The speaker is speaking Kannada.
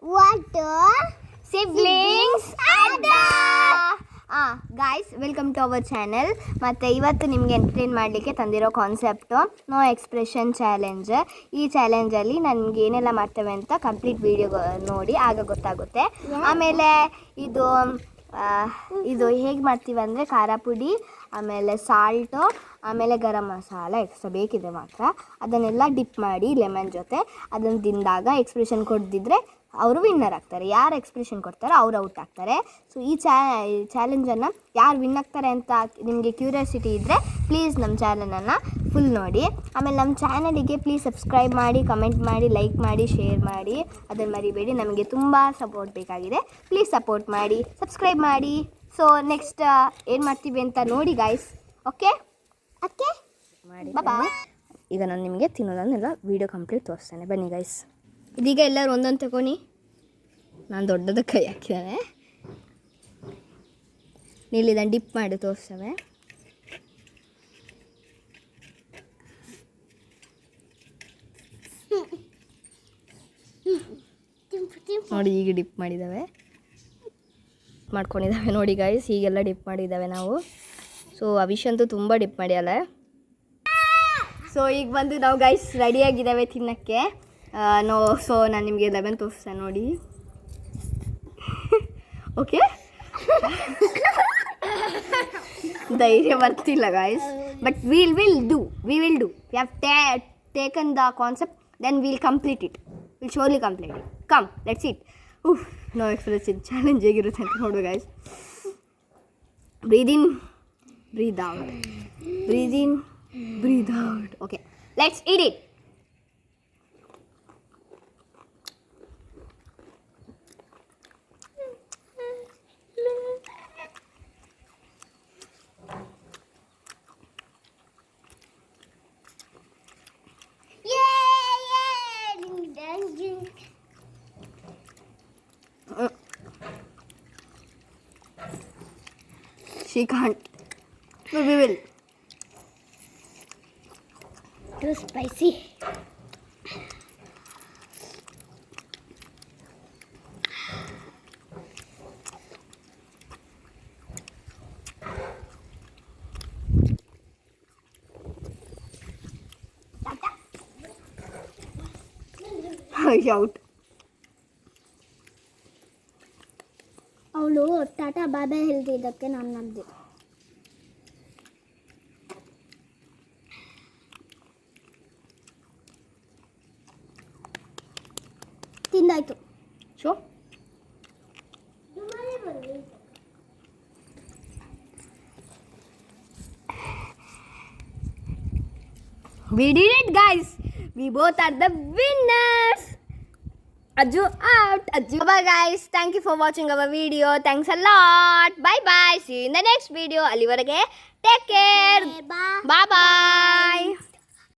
Water. Siblings. Adda. Guys welcome to our channel. ಮತ್ತು ಇವತ್ತು ನಿಮಗೆ ಎಂಟರ್ಟೈನ್ ಮಾಡಲಿಕ್ಕೆ ತಂದಿರೋ ಕಾನ್ಸೆಪ್ಟು ನೋ ಎಕ್ಸ್ಪ್ರೆಷನ್ ಚಾಲೆಂಜ್. ಈ ಚಾಲೆಂಜಲ್ಲಿ ನನಗೆ ಏನೆಲ್ಲ ಮಾಡ್ತೇವೆ ಅಂತ ಕಂಪ್ಲೀಟ್ ವೀಡಿಯೋ ನೋಡಿ ಆಗ ಗೊತ್ತಾಗುತ್ತೆ. ಆಮೇಲೆ ಇದು ಹೇಗೆ ಮಾಡ್ತೀವಿ ಅಂದರೆ ಖಾರ ಪುಡಿ, ಆಮೇಲೆ ಸಾಲ್ಟು, ಆಮೇಲೆ ಗರಂ ಮಸಾಲ ಎಕ್ಸ್ಟ್ರಾ ಬೇಕಿದೆ ಮಾತ್ರ, ಅದನ್ನೆಲ್ಲ ಡಿಪ್ ಮಾಡಿ ಲೆಮನ್ ಜೊತೆ ಅದನ್ನು ತಿಂದಾಗ ಎಕ್ಸ್ಪ್ರೆಷನ್ ಕೊಡ್ದಿದ್ರೆ ಅವರು ವಿನ್ನರ್ ಆಗ್ತಾರೆ. ಯಾರು ಎಕ್ಸ್ಪ್ರೆಷನ್ ಕೊಡ್ತಾರೆ ಅವ್ರು ಔಟ್ ಆಗ್ತಾರೆ. ಸೊ ಈ ಚಾಲೆಂಜನ್ನು ಯಾರು ವಿನ್ ಆಗ್ತಾರೆ ಅಂತ ನಿಮಗೆ ಕ್ಯೂರಿಯಾಸಿಟಿ ಇದ್ದರೆ ಪ್ಲೀಸ್ ನಮ್ಮ ಚಾನಲನ್ನು ಫುಲ್ ನೋಡಿ. ಆಮೇಲೆ ನಮ್ಮ ಚಾನಲಿಗೆ ಪ್ಲೀಸ್ ಸಬ್ಸ್ಕ್ರೈಬ್ ಮಾಡಿ, ಕಮೆಂಟ್ ಮಾಡಿ, ಲೈಕ್ ಮಾಡಿ, ಶೇರ್ ಮಾಡಿ, ಅದನ್ನು ಮರಿಬೇಡಿ. ನಮಗೆ ತುಂಬ ಸಪೋರ್ಟ್ ಬೇಕಾಗಿದೆ. ಪ್ಲೀಸ್ ಸಪೋರ್ಟ್ ಮಾಡಿ, ಸಬ್ಸ್ಕ್ರೈಬ್ ಮಾಡಿ. ಸೊ ನೆಕ್ಸ್ಟ್ ಏನು ಮಾಡ್ತೀವಿ ಅಂತ ನೋಡಿ ಗಾಯ್ಸ್. ಓಕೆ ಮಾಡಿ ಬಾಯ್. ಈಗ ನಾನು ನಿಮಗೆ ತಿನ್ನೋದನ್ನೆಲ್ಲ ವೀಡಿಯೋ ಕಂಪ್ಲೀಟ್ ತೋರಿಸ್ತೇನೆ. ಬನ್ನಿ ಗೈಸ್. ಇದೀಗ ಎಲ್ಲರೂ ಒಂದೊಂದು ತಗೊಳ್ಳಿ. ನಾನು ದೊಡ್ಡದ ಕೈ ಹಾಕಿದ್ದೇನೆ. ನೀಲಿ ಇದನ್ನು ಡಿಪ್ ಮಾಡಿ ತೋರಿಸ್ತೇವೆ. ನೋಡಿ ಈಗ ಡಿಪ್ ಮಾಡಿದ್ದಾವೆ, ಮಾಡ್ಕೊಂಡಿದ್ದಾವೆ ನೋಡಿ ಗೈಸ್. ಹೀಗೆಲ್ಲ ಡಿಪ್ ಮಾಡಿದ್ದಾವೆ ನಾವು. ಸೊ ಅವಿಶ್ ಅಂತೂ ತುಂಬ ಡಿಪ್ ಮಾಡ್ಯಾಳ. ಸೊ ಈಗ ಬಂದು ನಾವು ಗೈಸ್ ರೆಡಿಯಾಗಿದ್ದಾವೆ ತಿನ್ನೋಕ್ಕೆ. ಸೊ ನಾನು ನಿಮಗೆ 11 ತೋರಿಸ್ತೇನೆ ನೋಡಿ. ಓಕೆ, ಧೈರ್ಯ ಬರ್ತಿಲ್ಲ guys, but we will do. We have taken the concept, then will complete it. Will surely complete it. Come let's it. No expression challenge ಹೇಗಿರುತ್ತೆ ಅಂತ ನೋಡು guys. Breathe in, breathe out, breathe in, breathe out. Okay, let's eat it. She can't. But we will. Too spicy. Out. ಅವಳು ಟಾಟಾ ಬಾಬಾ ಹೇಳ್ತಿದ್ದಕ್ಕೆ ನಾನು ನಂಬಿದೆ. ತಿಂದಾಯ್ತು. So we did it guys. We both are the winners. Ajju out. Ajju. Bye guys. Thank you for watching our video. Thanks a lot. Bye bye. See you in the next video. Alivarage take care. Bye bye.